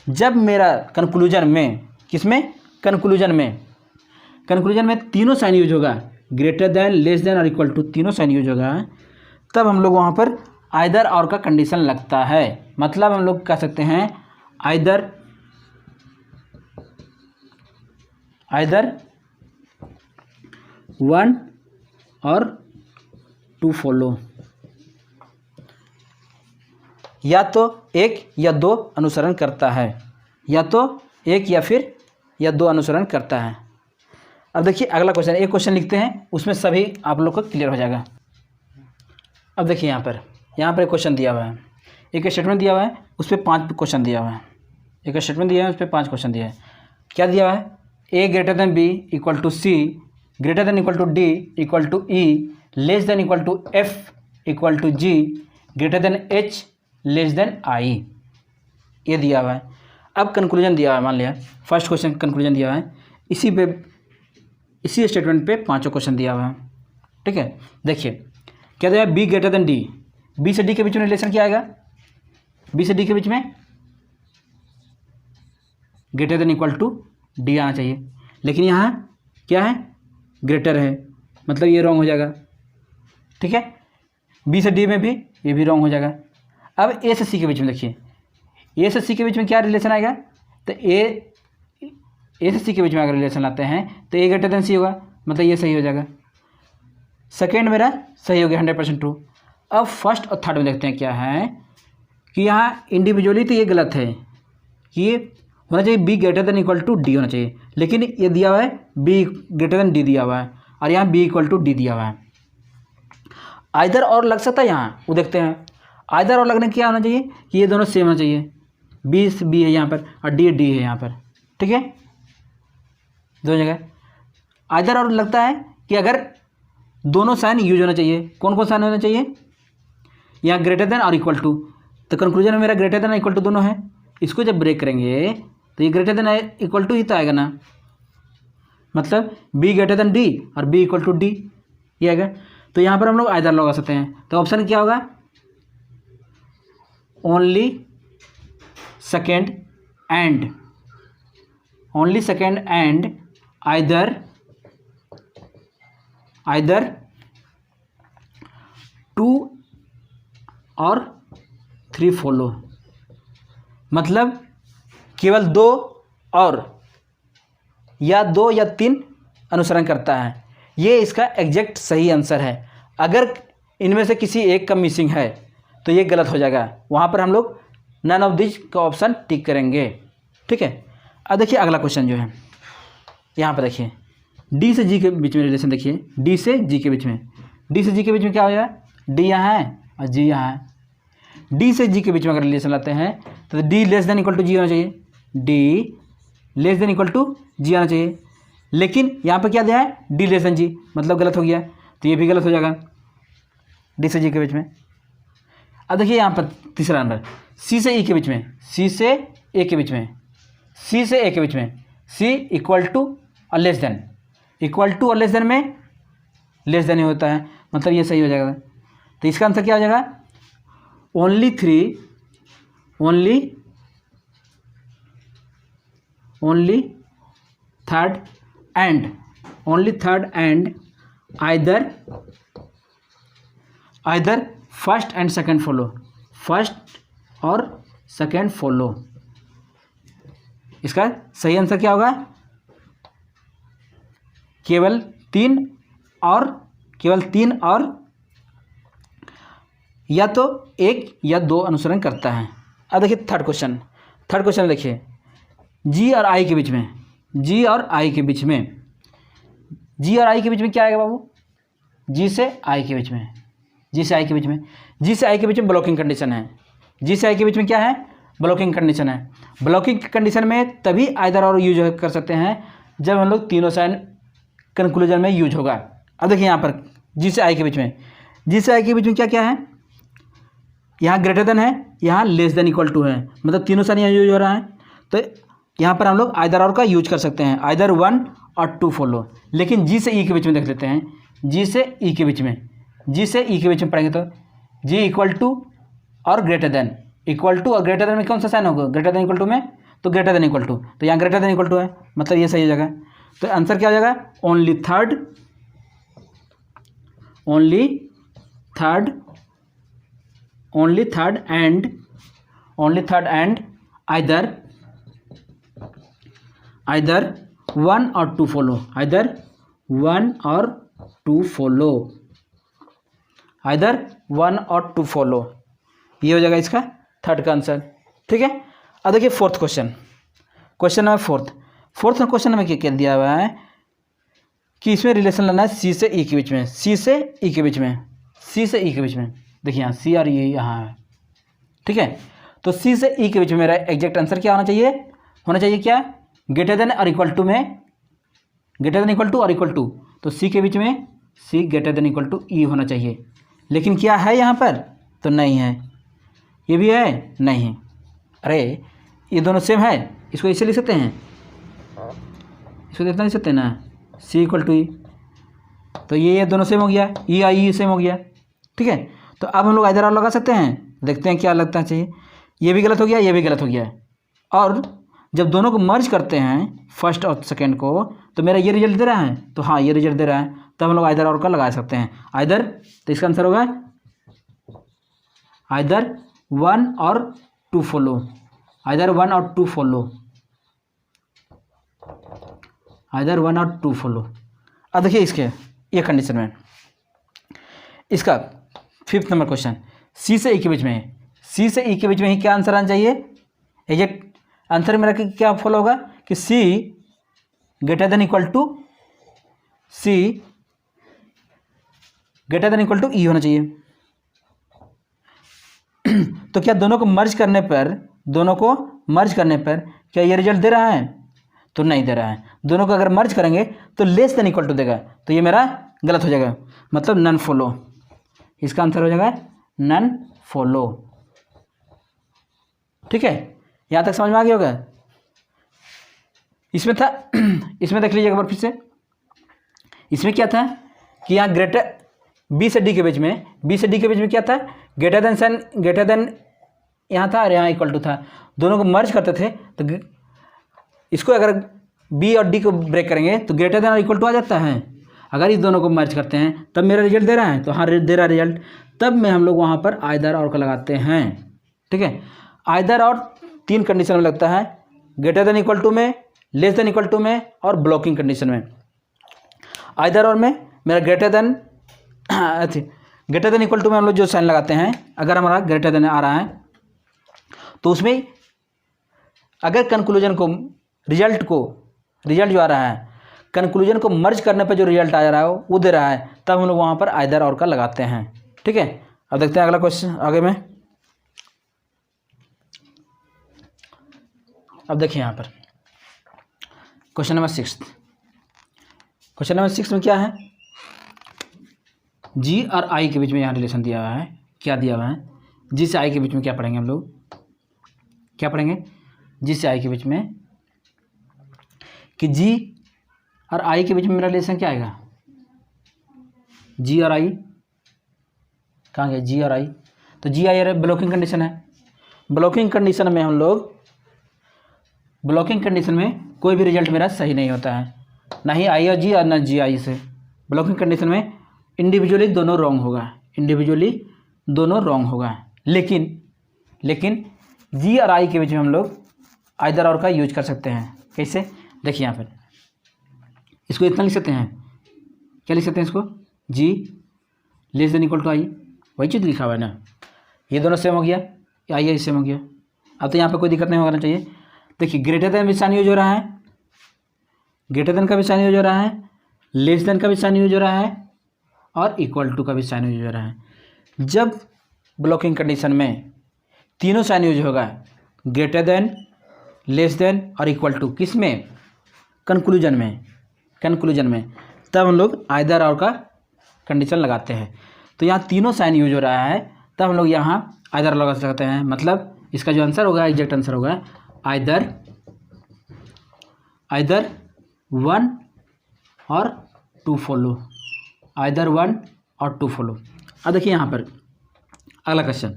जब मेरा कंक्लूजन में, किसमें, कंक्लूजन में तीनों साइन यूज होगा, ग्रेटर देन, लेस देन और इक्वल टू, तीनों साइन यूज होगा, तब हम लोग वहाँ पर आइदर और का कंडीशन लगता है। मतलब हम लोग कह सकते हैं आइदर 1 और 2 फॉलो, या तो 1 या 2 अनुसरण करता है, या तो 1 या 2 अनुसरण करता है। अब देखिए अगला क्वेश्चन, एक क्वेश्चन लिखते हैं, उसमें सभी आप लोग को क्लियर हो जाएगा। अब देखिए यहाँ पर एक क्वेश्चन दिया हुआ है, एक स्टेटमेंट दिया हुआ है, उस पर 5 क्वेश्चन दिया हुआ है। एक स्टेटमेंट दिया है, उस पर 5 क्वेश्चन दिया है। क्या दिया हुआ है, A greater than B equal to C, greater than equal to D equal to E, less than equal to F equal to G, greater than H less than I, ये दिया हुआ है। अब कंक्लूजन दिया हुआ है, मान लिया फर्स्ट क्वेश्चन कंक्लूजन दिया हुआ है, इसी स्टेटमेंट पे 5 क्वेश्चन दिया हुआ है, ठीक है। देखिए क्या दिया है, B greater than D, B से डी के बीच में रिलेशन क्या आएगा, बी से डी के बीच में greater than equal to D आना चाहिए, लेकिन यहाँ क्या है, ग्रेटर है, मतलब ये रॉन्ग हो जाएगा, ठीक है। बी से डी में भी ये भी रॉन्ग हो जाएगा। अब ए से सी के बीच में देखिए, ए से सी के बीच में क्या रिलेशन आएगा, तो ए से सी के बीच में अगर रिलेशन लाते हैं तो ए ग्रेटर देन सी होगा, मतलब ये सही हो जाएगा। सेकेंड मेरा सही हो गया 100% ट्रू। अब फर्स्ट और थर्ड में देखते हैं क्या है कि यहाँ इंडिविजुअली तो ये गलत है कि ये होना चाहिए B greater than equal to D होना चाहिए, लेकिन ये दिया हुआ है बी ग्रेटर देन डी दिया हुआ है और यहाँ बी इक्वल टू डी दिया हुआ है। आइदर और लग सकता है यहाँ, वो देखते हैं। आइदर और लगने क्या होना चाहिए कि ये दोनों सेम होना चाहिए, बी से बी है यहाँ पर और डी डी है यहाँ पर, ठीक है, दो जगह। आइदर और लगता है कि अगर दोनों साइन यूज होना चाहिए, कौन कौन साइन होना चाहिए, यहाँ ग्रेटर देन और इक्वल टू, तो कंक्लूजन में मेरा ग्रेटर देन इक्वल टू दोनों है। इसको जब ब्रेक करेंगे तो ये ग्रेटर देन इक्वल टू ही तो आएगा ना, मतलब बी ग्रेटर देन डी और बी इक्वल टू डी ये आएगा। तो यहाँ पर हम लोग आइदर लगा सकते हैं, तो ऑप्शन क्या होगा, only second and, only second and either 2 और 3 फॉलो, मतलब केवल 2 या 3 अनुसरण करता है। ये इसका एग्जैक्ट सही आंसर है। अगर इनमें से किसी एक का मिसिंग है तो ये गलत हो जाएगा, वहाँ पर हम लोग नन ऑफ दिस का ऑप्शन टिक करेंगे, ठीक है। अब देखिए अगला क्वेश्चन जो है, यहाँ पर देखिए डी से जी के बीच में रिलेशन देखिए, डी से जी के बीच में, डी से जी के बीच में क्या हो जाएगा, डी यहाँ है और जी यहाँ है। डी से जी के बीच में अगर रिलेशन लाते हैं तो D less than equal to G होना चाहिए, D less than equal to G आना चाहिए, लेकिन यहाँ पर क्या दिया है, डी लेस देन जी, मतलब गलत हो गया, तो ये भी गलत हो जाएगा डी से जी के बीच में। अब देखिए यहाँ पर तीसरा नंबर, सी से ई के बीच में, सी से ए के बीच में, सी से ए के बीच में, सी इक्वल टू और लेस देन, इक्वल टू और लेस देन में लेस देन ही होता है, मतलब ये सही हो जाएगा। तो इसका आंसर क्या हो जाएगा, only third and either first and second follow, first और सेकेंड फॉलो, इसका सही आंसर क्या होगा? केवल 3 और या तो 1 या 2 अनुसरण करता है। अब देखिए थर्ड क्वेश्चन देखिए, जी और आई के बीच में क्या आएगा बाबू? जी से आई के बीच में ब्लॉकिंग कंडीशन है। जी से आई के बीच में क्या है? ब्लॉकिंग कंडीशन है। ब्लॉकिंग कंडीशन में तभी आइदर और यूज कर सकते हैं जब हम लोग तीनों साइन कंक्लूजन में यूज होगा। अब देखिए यहाँ पर जी से आई के बीच में क्या है? यहाँ ग्रेटर देन है, यहाँ लेस देन इक्वल टू है, मतलब तीनों साइन यहाँ यूज हो रहा है। तो यहाँ पर हम लोग आइदर और का यूज कर सकते हैं, आइदर 1 और 2 फॉलो। लेकिन जी से ई के बीच में देख लेते हैं, जी से ई के बीच में पढ़ेंगे तो जी इक्वल टू और ग्रेटर देन में कौन सा साइन होगा? ग्रेटर देन इक्वल टू में, तो ग्रेटर देन इक्वल टू, तो यहाँ ग्रेटर देन इक्वल टू है, मतलब ये सही जगह। तो आंसर क्या हो जाएगा? ओनली थर्ड एंड आइदर 1 और 2 फॉलो, आइदर 1 और 2 फॉलो, ये हो जाएगा इसका थर्ड का आंसर। ठीक है। अब देखिए fourth question number fourth question में क्या दिया हुआ है कि इसमें रिलेशन लेना है सी से ई के बीच में, सी से ई के बीच में। देखिए यहाँ सी और ई यहाँ है। ठीक है, तो सी से ई के बीच में मेरा एग्जैक्ट आंसर क्या होना चाहिए? क्या? ग्रेटर देन और इक्वल टू, तो सी के बीच में सी ग्रेटर देन इक्वल टू ई होना चाहिए। लेकिन क्या है यहाँ पर? तो नहीं है। ये भी है? नहीं। अरे ये दोनों सेम है, इसको ऐसे लिख सकते हैं, इसको इतना लिख सकते हैं ना, सी इक्वल टू ई, तो ये दोनों सेम हो गया, ई आई ई सेम हो गया। ठीक है, तो अब हम लोग आइदर और लगा सकते हैं, देखते हैं क्या लगता चाहिए। ये भी गलत हो गया, ये भी गलत हो गया। और जब दोनों को मर्ज करते हैं फर्स्ट और सेकेंड को, तो मेरा ये रिजल्ट दे रहा है, तो हाँ ये रिजल्ट दे रहा है, तब हम लोग आइदर और का लगा सकते हैं। आइदर, तो इसका आंसर होगा आइदर 1 और 2 फॉलो, आइदर 1 और 2 फॉलो। अब देखिए इसके ये कंडीशन में इसका 5th नंबर क्वेश्चन सी से ई के बीच में है, सी से ई के बीच में ही क्या आंसर आना चाहिए? एग्जैक्ट आंसर मेरा क्या फॉलो होगा कि सी ग्रेटर देन इक्वल टू ई होना चाहिए। तो क्या दोनों को मर्ज करने पर क्या ये रिजल्ट दे रहा है? तो नहीं दे रहा है। दोनों को अगर मर्ज करेंगे तो लेस देन इक्वल टू देगा, तो ये मेरा गलत हो जाएगा, मतलब नन फॉलो। इसका आंसर हो जाएगा नन फॉलो। ठीक है, यहाँ तक समझ में आ गया होगा। इसमें देख लीजिए एक बार फिर से। इसमें क्या था कि यहाँ ग्रेटर बी से डी के बीच में क्या था? ग्रेटर देन यहाँ था और यहाँ इक्वल टू था। दोनों को मर्ज करते थे तो इसको अगर बी और डी को ब्रेक करेंगे तो ग्रेटर देन और इक्वल टू आ जाता है। अगर इस दोनों को मर्ज करते हैं तब मेरा रिजल्ट दे रहा है, तो हाँ दे रहा है रिजल्ट, तब में हम लोग वहाँ पर आइदर और का लगाते हैं। ठीक है, आइदर और 3 कंडीशन में लगता है, ग्रेटर देन इक्वल टू में, लेस देन इक्वल टू में और ब्लॉकिंग कंडीशन में। आइदर और में मेरा ग्रेटर देन इक्वल टू में हम लोग जो साइन लगाते हैं, अगर हमारा ग्रेटर देन आ रहा है तो उसमें अगर कंक्लूजन को रिजल्ट जो आ रहा है, कंक्लूजन को मर्ज करने पर जो रिजल्ट आ रहा है वो दे रहा है, तब हम लोग वहाँ पर आइदर और का लगाते हैं। ठीक है, अब देखते हैं अगला क्वेश्चन आगे में। अब देखिए यहाँ पर क्वेश्चन नंबर 6 में क्या है? जी और आई के बीच में यहाँ रिलेशन दिया हुआ है। क्या दिया हुआ है? जी से आई के बीच में क्या पढ़ेंगे हम लोग? क्या पढ़ेंगे? जी से आई के बीच में कि जी और आई के बीच में मेरा रिलेशन क्या आएगा? जी और आई कहाँ गया? जी और आई, तो जी आई ब्लॉकिंग कंडीशन है। ब्लॉकिंग कंडीशन में हम लोग कोई भी रिजल्ट मेरा सही नहीं होता है, ना ही आई और जी और ना जी आई से। ब्लॉकिंग कंडीशन में इंडिविजुअली दोनों रॉन्ग होगा, लेकिन जी और आई के बीच में हम लोग आइदर और का यूज कर सकते हैं। कैसे, देखिए यहाँ पर इसको इतना लिख सकते हैं, क्या लिख सकते हैं इसको, जी लेस देन इक्वल टू आई, वही चीज़ लिखा हुआ है ना, ये दोनों सेम हो गया, आई आई सेम हो गया। अब तो यहाँ पर कोई दिक्कत नहीं होना चाहिए। देखिए ग्रेटर देन भी साइन यूज हो रहा है, ग्रेटर देन का भी साइन यूज हो रहा है, लेस देन का भी साइन यूज हो रहा है, और इक्वल टू का भी साइन यूज हो रहा है। जब ब्लॉकिंग कंडीशन में तीनों साइन यूज होगा, ग्रेटर देन, लेस देन और इक्वल टू, किस में, कंक्लूजन में, कंक्लूजन में, तब हम लोग आइदर और का कंडीशन लगाते हैं। तो यहाँ तीनों साइन यूज हो रहा है, तब हम लोग यहाँ आइदर लगा सकते हैं। मतलब इसका जो आंसर होगा, एग्जैक्ट आंसर होगा आइदर, आइदर 1 और 2 फॉलो, आइदर 1 और 2 फॉलो। अब देखिए यहाँ पर अगला क्वेश्चन,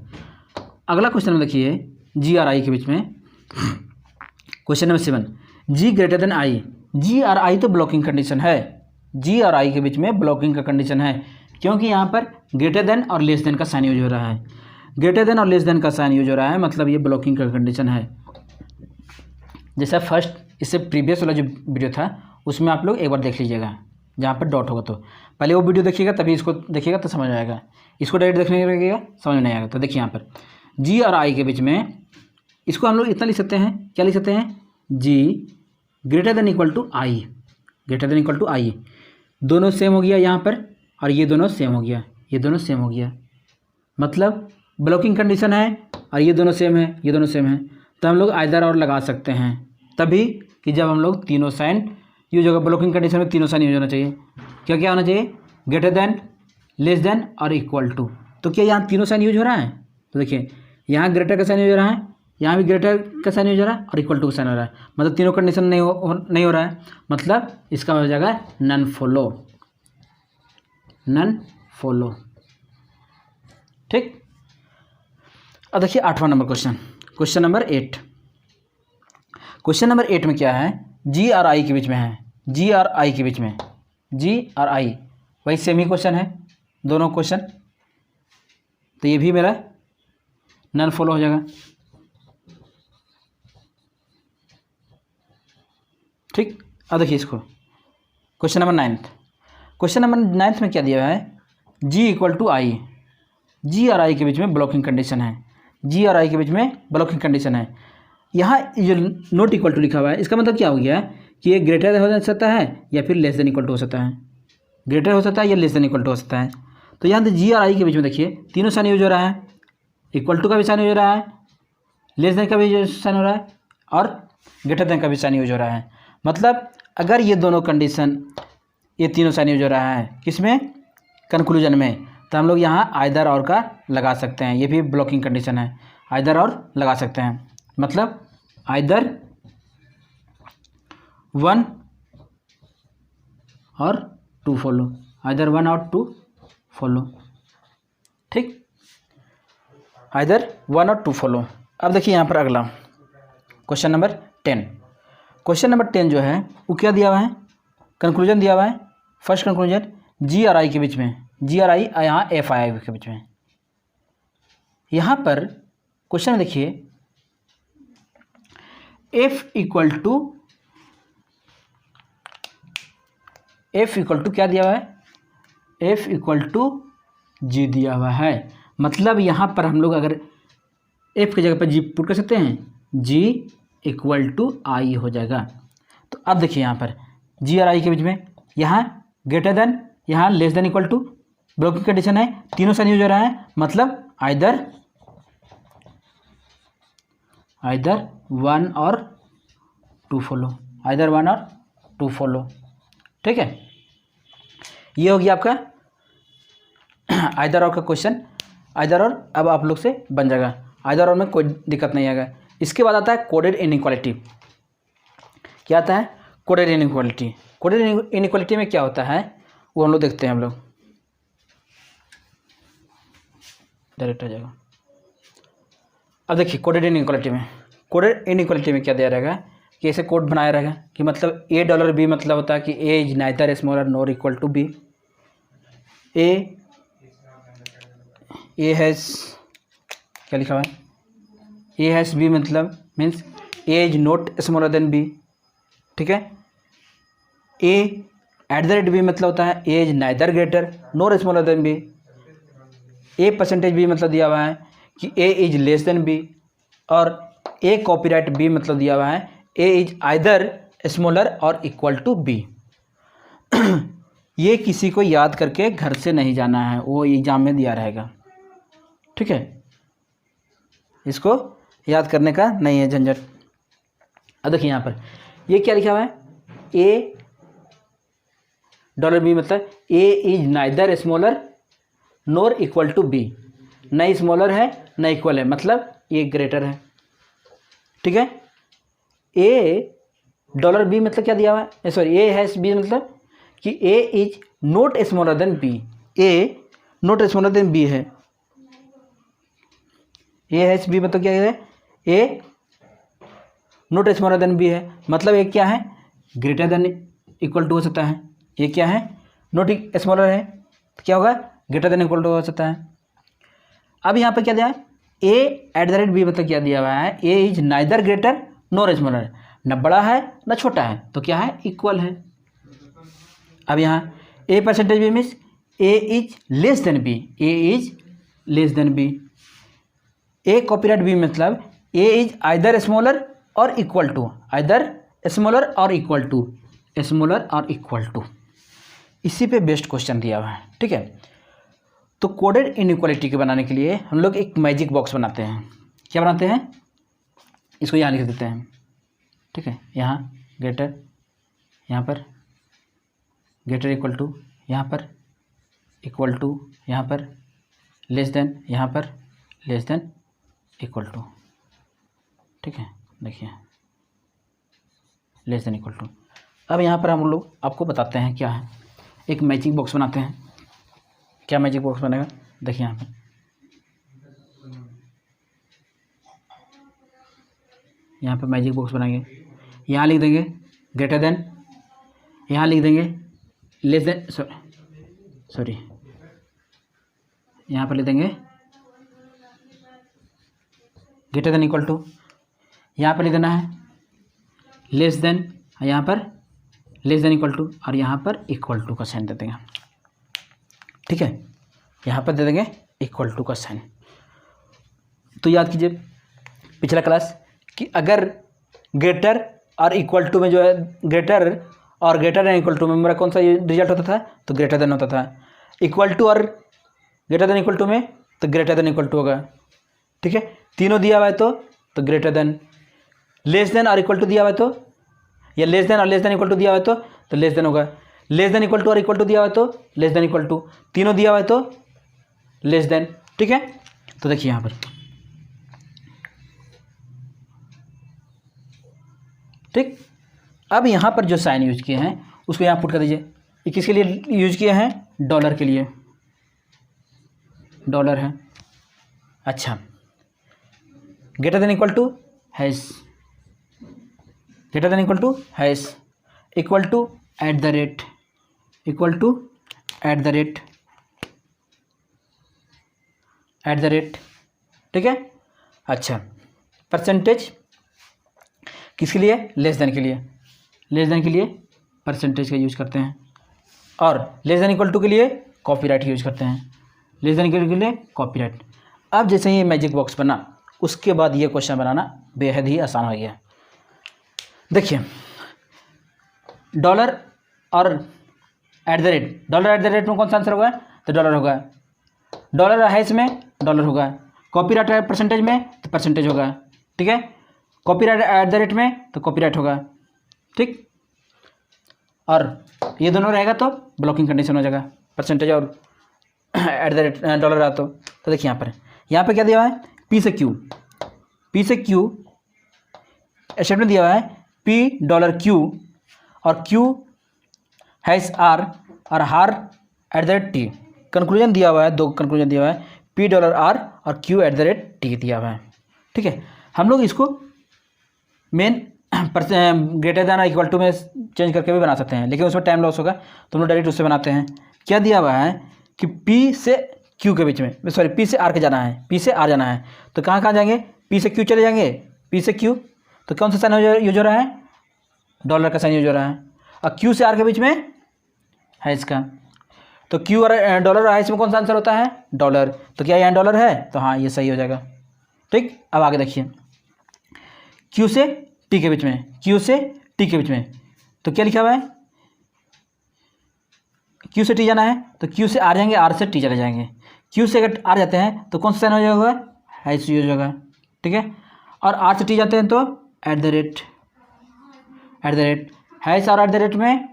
अगला क्वेश्चन में देखिए जी और आई के बीच में, question number 7, G greater than I. G और आई तो ब्लॉकिंग कंडीशन है, जी और आई के बीच में ब्लॉकिंग का कंडीशन है, क्योंकि यहाँ पर ग्रेटर देन और लेस देन का साइन यूज हो रहा है, ग्रेटर देन और लेस देन का साइन यूज हो रहा है, मतलब ये ब्लॉकिंग का कंडीशन है। जैसा फर्स्ट इससे प्रीवियस वाला जो वीडियो था उसमें आप लोग एक बार देख लीजिएगा, जहाँ पर डॉट होगा, तो पहले वो वीडियो देखिएगा तभी इसको देखिएगा तो समझ आएगा, इसको डायरेक्ट देखने लगेगा समझ नहीं आएगा। तो देखिए यहाँ पर जी और आई के बीच में इसको हम लोग इतना लिख सकते हैं, क्या लिख सकते हैं, G greater than equal to I, greater than equal to I, दोनों सेम हो गया यहाँ पर, और ये दोनों सेम हो गया, ये दोनों सेम हो गया, मतलब ब्लॉकिंग कंडीशन है और ये दोनों सेम है, ये दोनों सेम है, तो हम लोग आइदर और लगा सकते हैं, तभी कि जब हम लोग तीनों साइन यूज होगा। ब्लॉकिंग कंडीशन में तीनों साइन यूज होना चाहिए, क्या क्या होना चाहिए, ग्रेटर देन, लेस देन और इक्वल टू। तो क्या यहाँ तीनों साइन यूज हो रहा है, तो देखिए यहाँ ग्रेटर का साइन यूज हो रहा है, यहाँ भी ग्रेटर का साइन यूज हो रहा है, और इक्वल टू का साइन हो रहा है, मतलब तीनों कंडीशन नहीं हो रहा है, मतलब इसका हो जाएगा नन फॉलो, नन फॉलो, ठीक। अब देखिए 8वां number question, question number 8, question number 8 में क्या है, जी और आई के बीच में है, जी और आई के बीच में, जी और आई वही सेम ही क्वेश्चन है दोनों क्वेश्चन, तो ये भी मेरा नन फॉलो हो जाएगा, ठीक। अब देखिए इसको क्वेश्चन नंबर 9, क्वेश्चन नंबर 9 में क्या दिया हुआ है, जी इक्वल टू आई, जी और आई के बीच में ब्लॉकिंग कंडीशन है, जी और आई के बीच में ब्लॉकिंग कंडीशन है। यहाँ जो नॉट इक्वल टू लिखा हुआ है इसका मतलब क्या हो गया कि ये ग्रेटर हो सकता है या फिर लेस देन इक्वल टू हो सकता है, ग्रेटर हो सकता है या लेस देन इक्वल टू हो सकता है। तो यहाँ जी और आई के बीच में देखिए तीनों साइन यूज हो रहा है, इक्वल टू का भी साइन यूज हो रहा है, लेस देन का भी साइन हो रहा है, और ग्रेटर देन का भी साइन यूज हो रहा है। मतलब अगर ये दोनों कंडीशन, ये तीनों साइन यूज हो रहा है किसमें, कंक्लूजन में, तो हम लोग यहाँ आइदर और का लगा सकते हैं, ये भी ब्लॉकिंग कंडीशन है, आइदर और लगा सकते हैं, मतलब आइदर 1 और 2 फॉलो, आइदर 1 और 2 फॉलो, ठीक, आइदर 1 और 2 फॉलो। अब देखिए यहाँ पर अगला क्वेश्चन नंबर 10, क्वेश्चन नंबर 10 जो है वो क्या दिया हुआ है, कंक्लूजन दिया हुआ है, फर्स्ट कंक्लूजन जी और आई के बीच में, जी और आई यहाँ एफ आई के बीच में। यहाँ पर क्वेश्चन देखिए एफ इक्वल टू क्या दिया हुआ है, एफ इक्वल टू जी दिया हुआ है, मतलब यहाँ पर हम लोग अगर एफ की जगह पर जी पुट कर सकते हैं, जी इक्वल टू आई हो जाएगा। तो अब देखिए यहाँ पर जी और आई के बीच में, यहाँ ग्रेटर देन, यहाँ less than equal to, blocking condition है, तीनों साइन यूज हो रहा है, मतलब आइदर 1 और 2 फॉलो, आइदर 1 और 2 फॉलो, ठीक है। ये हो गया आपका आइदर और का क्वेश्चन, आइदर और अब आप लोग से बन जाएगा, आइदर और में कोई दिक्कत नहीं आएगा। इसके बाद आता है कोडेड इनइक्वालिटी। क्या आता है, कोडेड इनइक्वालिटी। कोडेड इनइक्वालिटी में क्या होता है वो हम लोग देखते हैं, हम लोग डायरेक्ट आ जाएगा। अब देखिए कोडेड इनइक्वालिटी में क्या दिया रहेगा कि ऐसे कोड बनाया रहेगा कि मतलब $A मतलब होता है कि A is neither smaller nor equal to B, A hash क्या लिखा हुआ है, A हैज़ B मतलब means A is not smaller than B, ठीक है। A at the rate B मतलब होता है A is neither greater nor smaller than B. A percentage B मतलब दिया हुआ है कि A is less than B, और ए कॉपीराइट बी मतलब दिया हुआ है ए इज आइदर स्मॉलर और इक्वल टू बी। ये किसी को याद करके घर से नहीं जाना है, वो एग्जाम में दिया रहेगा, ठीक है। इसको याद करने का नहीं है झंझट। अब देखिए यहाँ पर ये क्या लिखा हुआ है, ए डॉलर बी मतलब A is neither smaller nor equal to B, न स्मॉलर है न इक्वल है, मतलब ये ग्रेटर है, ठीक है। ए डॉलर बी मतलब क्या दिया हुआ है, सॉरी ए हैश बी मतलब कि A is not smaller than B, A not smaller than B है। ए हैश बी मतलब क्या है, A not smaller than B है, मतलब एक क्या है ग्रेटर देन इक्वल टू हो सकता है। ये क्या है नॉट स्मॉलर है तो क्या होगा ग्रेटर देन इक्वल टू हो सकता है। अब यहाँ पर क्या दिया है, A at the rate B मतलब क्या दिया हुआ है, A is neither greater nor smaller, न बड़ा है न छोटा है, तो क्या है इक्वल है। अब यहाँ A percentage B means A is less than B, A is less than B. A copyright B मतलब ए इज आइदर स्मॉलर और इक्वल टू, आइदर स्मॉलर और इक्वल टू, स्मॉलर और इक्वल टू। इसी पे best question दिया हुआ है, ठीक है। तो कोडेड इनइक्वालिटी के बनाने के लिए हम लोग एक मैजिक बॉक्स बनाते हैं। क्या बनाते हैं, इसको यहाँ लिख देते हैं, ठीक है। यहाँ ग्रेटर, यहाँ पर ग्रेटर इक्वल टू, यहाँ पर इक्वल टू, यहाँ पर लेस देन, यहाँ पर लेस देन इक्वल टू, ठीक है। देखिए लेस देन इक्वल टू। अब यहाँ पर हम लोग आपको बताते हैं क्या है, एक मैचिंग बॉक्स बनाते हैं। क्या मैजिक बॉक्स बनेगा, देखिए यहाँ पर मैजिक बॉक्स बनाएंगे। यहाँ लिख देंगे ग्रेटर देन, यहाँ लिख देंगे लेस देन, सॉरी यहाँ पर लिख देंगे ग्रेटर देन इक्वल टू, यहाँ पर लिख देना है लेस देन, यहाँ पर लेस देन इक्वल टू, और यहाँ पर इक्वल टू का साइन दे देंगे, ठीक है। यहाँ पर दे देंगे इक्वल टू का साइन। तो याद कीजिए पिछला क्लास कि अगर ग्रेटर और इक्वल टू में जो है, ग्रेटर और ग्रेटर देन इक्वल टू में मेरा कौन सा रिजल्ट होता था, तो ग्रेटर देन होता था। इक्वल टू और ग्रेटर देन इक्वल टू में तो ग्रेटर देन इक्वल टू होगा, ठीक है। तीनों दिया हुआ है तो ग्रेटर देन, लेस देन और इक्वल टू दिया हुआ है तो, या लेस देन और लेस देन इक्वल टू दिया हुआ है तो लेस देन होगा। लेस देन इक्वल टू और इक्वल टू दिया हुआ है तो लेस देन इक्वल टू, तीनों दिया हुआ है तो लेस देन, ठीक है। तो देखिए यहाँ पर, ठीक। अब यहाँ पर जो साइन यूज किए हैं उसको यहाँ पुट कर दीजिए। ये किसके लिए यूज किए हैं, डॉलर के लिए, डॉलर है। अच्छा, greater than equal to hash, greater than equal to hash, equal to at the rate, equal to at the rate, at the rate, ठीक है। अच्छा, परसेंटेज किसके लिए, लेस देन के लिए, लेस देन के लिए परसेंटेज का यूज करते हैं, और लेस देन इक्वल टू के लिए कॉपीराइट यूज करते हैं, लेस देन इक्वल टू के लिए कॉपीराइट। अब जैसे ही ये मैजिक बॉक्स बना, उसके बाद ये क्वेश्चन बनाना बेहद ही आसान हो गया। देखिए डॉलर और eight the rate, dollar at the rate में कौन सा आंसर होगा, तो डॉलर होगा। डॉलर हैश में डॉलर होगा, कॉपीराइट परसेंटेज में तो परसेंटेज होगा, ठीक है। कॉपीराइट एट द रेट में तो कॉपीराइट होगा, ठीक। और ये दोनों रहेगा तो ब्लॉकिंग कंडीशन हो जाएगा, परसेंटेज और एट द रेट डॉलर रहा तो देखिए यहाँ पे क्या दिया हुआ है, पी से क्यू, पी से क्यू स्टेटमेंट दिया हुआ है, पी डॉलर क्यू और क्यू हैश आर और हार eight the rate T. Conclusion दिया हुआ है, दो कंक्लूजन दिया हुआ है, पी डॉलर आर और Q eight the rate T दिया हुआ है, ठीक है। हम लोग इसको मेन ग्रेटर दैन और इक्वल टू में चेंज करके भी बना सकते हैं, लेकिन उसमें टाइम लॉस होगा, तो हम लोग डायरेक्ट उससे बनाते हैं। क्या दिया हुआ है कि पी से क्यू के बीच में, सॉरी पी से आर के जाना है, पी से आर जाना है, तो कहाँ कहाँ जाएंगे, पी से क्यू चले जाएंगे, पी से क्यू तो कौन सा साइन यूज हो रहा है, डॉलर का साइन यूज हो रहा है। और क्यू से आर के बीच में है इसका, तो क्यू और डॉलर और इसमें कौन सा आंसर होता है, डॉलर। तो क्या यहाँ डॉलर है, तो हाँ ये सही हो जाएगा। ठीक, अब आगे देखिए, क्यू से टी के बीच में, क्यू से टी के बीच में, तो क्या लिखा हुआ है, क्यू से टी जाना है तो क्यू से आर जाएंगे, आर से टी चले जाएंगे। क्यू से अगर आर जाते हैं तो कौन सा साइन हो जाएगा, हैश यूज होगा। ठीक है, और आर से टी जाते हैं तो एट द रेट हैश, और एट द रेट में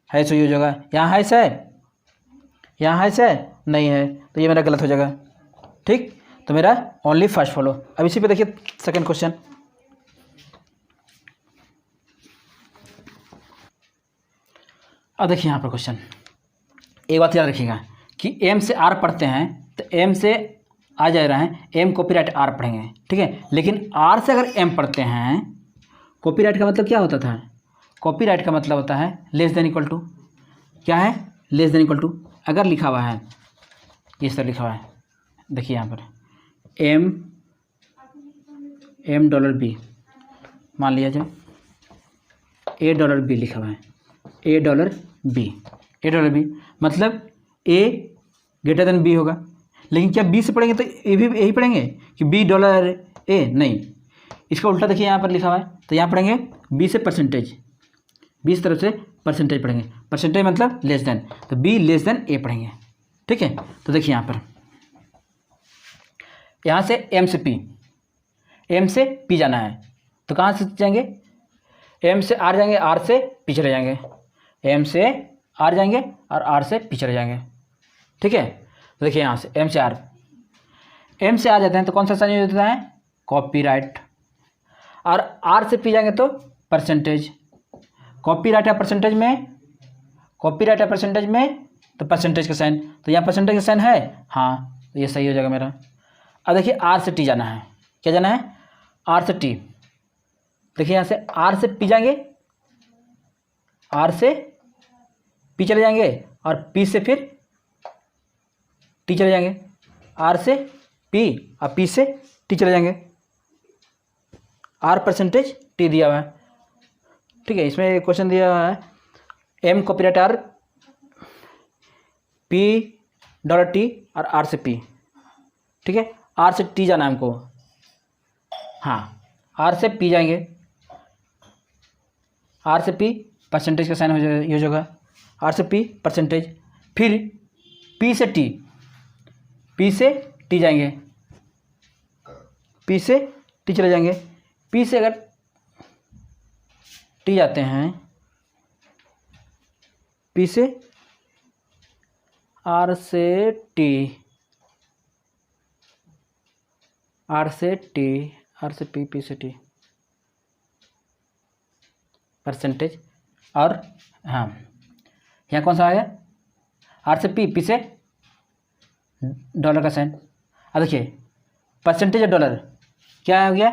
हैश यूज होगा। यहाँ हैश है, यहाँ हैश है नहीं है, तो ये मेरा गलत हो जाएगा। ठीक, तो मेरा ओनली फर्स्ट फॉलो। अब इसी पे देखिए सेकंड क्वेश्चन, अब देखिए यहाँ पर क्वेश्चन, एक बात याद रखिएगा कि एम से आर पढ़ते हैं तो एम से आ जा रहा है, एम कॉपीराइट आर पढ़ेंगे। ठीक है, लेकिन आर से अगर एम पढ़ते हैं, कॉपीराइट का मतलब क्या होता था, कॉपीराइट का मतलब होता है लेस देन इक्वल टू, क्या है, लेस देन इक्वल टू। अगर लिखा हुआ है इस तरह लिखा हुआ है, देखिए यहाँ पर एम डॉलर बी, मान लिया जाए ए डॉलर बी लिखा हुआ है, ए डॉलर बी मतलब ए ग्रेटर देन बी होगा। लेकिन क्या बी से पढ़ेंगे तो ए भी यही पढ़ेंगे कि बी डॉलर ए, नहीं, इसका उल्टा देखिए यहाँ पर लिखा हुआ है, तो यहाँ पढ़ेंगे बी से परसेंटेज, बी इस तरफ से परसेंटेज पढ़ेंगे, परसेंटेज मतलब लेस देन, तो बी लेस देन ए पढ़ेंगे। ठीक है, तो देखिए यहाँ पर, यहाँ से एम से पी जाना है, तो कहाँ से जाएंगे, एम से आर जाएंगे, आर से पी चले जाएंगे, एम से आर जाएंगे और आर से पी चले जाएंगे। ठीक है, तो देखिए यहाँ से एम से आर जाते हैं तो कौन सा साइन यूज होता है, कॉपीराइट, और आर से पी जाएंगे तो परसेंटेज। कॉपीराइट है परसेंटेज में, तो परसेंटेज का साइन, तो यहाँ परसेंटेज का साइन है, हाँ, तो ये सही हो जाएगा मेरा। अब देखिए आर से टी जाना है, क्या जाना है, आर से टी, देखिए यहाँ से आर से पी जाएंगे, आर से पी चले जाएंगे और पी से फिर टी चले जाएंगे, आर से पी और पी से टी चले जाएंगे, आर परसेंटेज टी दिया हुआ है। ठीक है, इसमें क्वेश्चन दिया हुआ है M copyright R, P dollar T और आर से पी। ठीक है, आर से टी जाना है हमको, हाँ, आर से पी जाएंगे, आर से पी परसेंटेज का साइन हो जाएगा, यूज होगा, आर से पी परसेंटेज, फिर पी से टी जाएंगे, पी से टी चले जाएंगे, पी से अगर टी जाते हैं, पी से आर से टी, आर से पी, पी से टी, परसेंटेज, और हाँ यहाँ कौन सा आ गया, आर से पी से डॉलर का साइन। अब देखिए परसेंटेज और डॉलर क्या हो गया,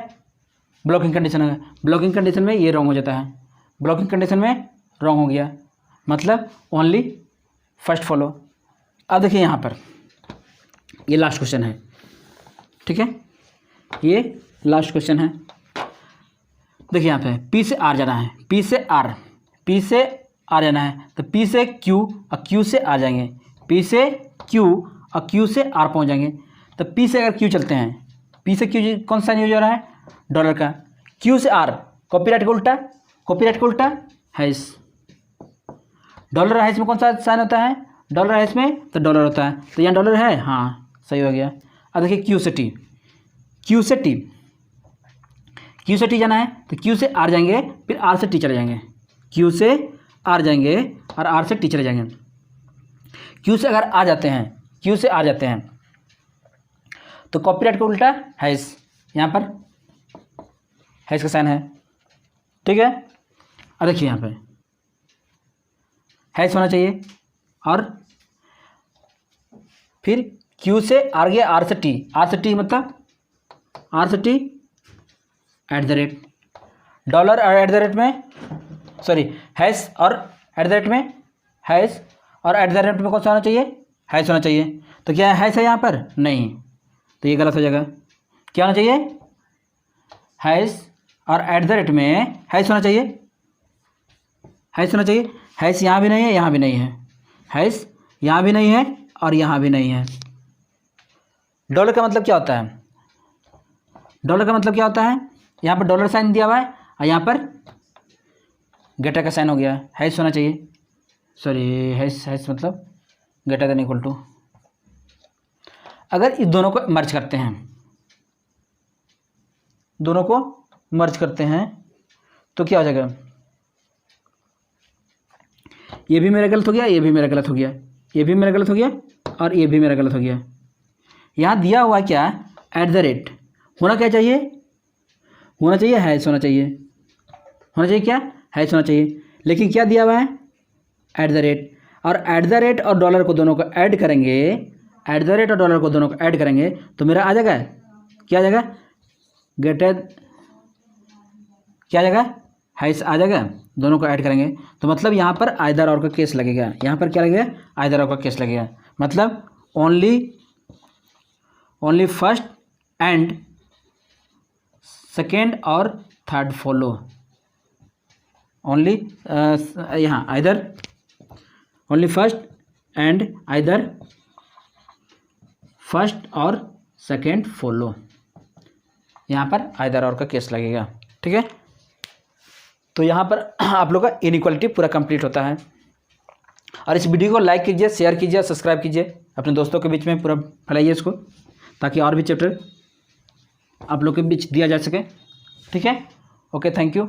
ब्लॉकिंग कंडीशन हो गया, ब्लॉकिंग कंडीशन में ये रॉन्ग हो जाता है, ब्लॉकिंग कंडीशन में रॉन्ग हो गया, मतलब ओनली फर्स्ट फॉलो। अब देखिए यहाँ पर ये लास्ट क्वेश्चन है। ठीक है, ये लास्ट क्वेश्चन है। देखिए यहाँ पे पी से आर जाना है, पी से आर जाना है, तो पी से क्यू और क्यू से आर जाएंगे, पी से क्यू और क्यू से आर पहुँच जाएंगे। तो पी से अगर क्यू चलते हैं, पी से क्यू कौन सा यूज हो रहा है, डॉलर का, क्यू से आर कॉपीराइट को उल्टा हैश, डॉलर हैश में कौन सा साइन होता है, डॉलर हैश में तो डॉलर होता है, तो यहाँ डॉलर है, हाँ सही हो गया। अब देखिए क्यू से टी जाना है, तो क्यू से आर जाएंगे, फिर आर से टी चले जाएंगे, क्यू से आर जाएंगे और आर से टी चले जाएंगे। क्यू से अगर आ जाते हैं तो कॉपीराइट को उल्टा हैश, यहाँ पर हैश का साइन है। ठीक है, अब देखिए यहाँ पे हैश होना चाहिए, और फिर क्यू से आर गया, आर से टी मतलब आर से T eight the rate, dollar और एट द रेट में सॉरी हैश, और एट द रेट में हैश, और एट द रेट में कौन सा होना चाहिए, हैश होना चाहिए। तो क्या हैश है यहाँ पर, नहीं, तो ये गलत हो जाएगा। क्या होना चाहिए, हैश और एट द रेट में हैश होना चाहिए, हैश होना चाहिए। हैश यहाँ भी नहीं है, यहाँ भी नहीं है, हैश यहाँ भी नहीं है और यहाँ भी नहीं है। डॉलर का मतलब क्या होता है? डॉलर का मतलब क्या होता है? यहाँ पर डॉलर साइन दिया हुआ है और यहाँ पर ग्रेटर का साइन हो गया है। हैश होना चाहिए, सॉरी हैश मतलब ग्रेटर देन इक्वल टू। अगर इस दोनों को मर्ज करते हैं, दोनों को मर्ज करते हैं तो क्या हो जाएगा? ये भी मेरा गलत हो गया, ये भी मेरा गलत हो गया, ये भी मेरा गलत हो गया और ये भी मेरा गलत हो गया। यहाँ दिया हुआ क्या? Eight the rate. होना क्या चाहिए? होना चाहिए हैश होना चाहिए, होना चाहिए क्या? हैश होना चाहिए। लेकिन क्या दिया हुआ है? Eight the rate. और एट द रेट और डॉलर को दोनों को ऐड करेंगे, एट द रेट और डॉलर को दोनों को ऐड करेंगे तो मेरा आ जाएगा, क्या आ जाएगा? ग्रेटर, क्या आ जाएगा? हैश आ जाएगा। दोनों को ऐड करेंगे तो मतलब यहाँ पर आइदर और का केस लगेगा। यहाँ पर क्या लगेगा? आइदर और का केस लगेगा। मतलब ओनली फर्स्ट एंड सेकेंड और थर्ड फॉलो। ओनली यहाँ either, only first and either first और सेकेंड फॉलो। यहाँ पर आइदर और का केस लगेगा। ठीक है, तो यहाँ पर आप लोग का इनइक्वालिटी पूरा कंप्लीट होता है। और इस वीडियो को लाइक कीजिए, शेयर कीजिए, सब्सक्राइब कीजिए, अपने दोस्तों के बीच में पूरा फैलाइए इसको, ताकि और भी चैप्टर आप लोग के बीच दिया जा सके। ठीक है, ओके, थैंक यू।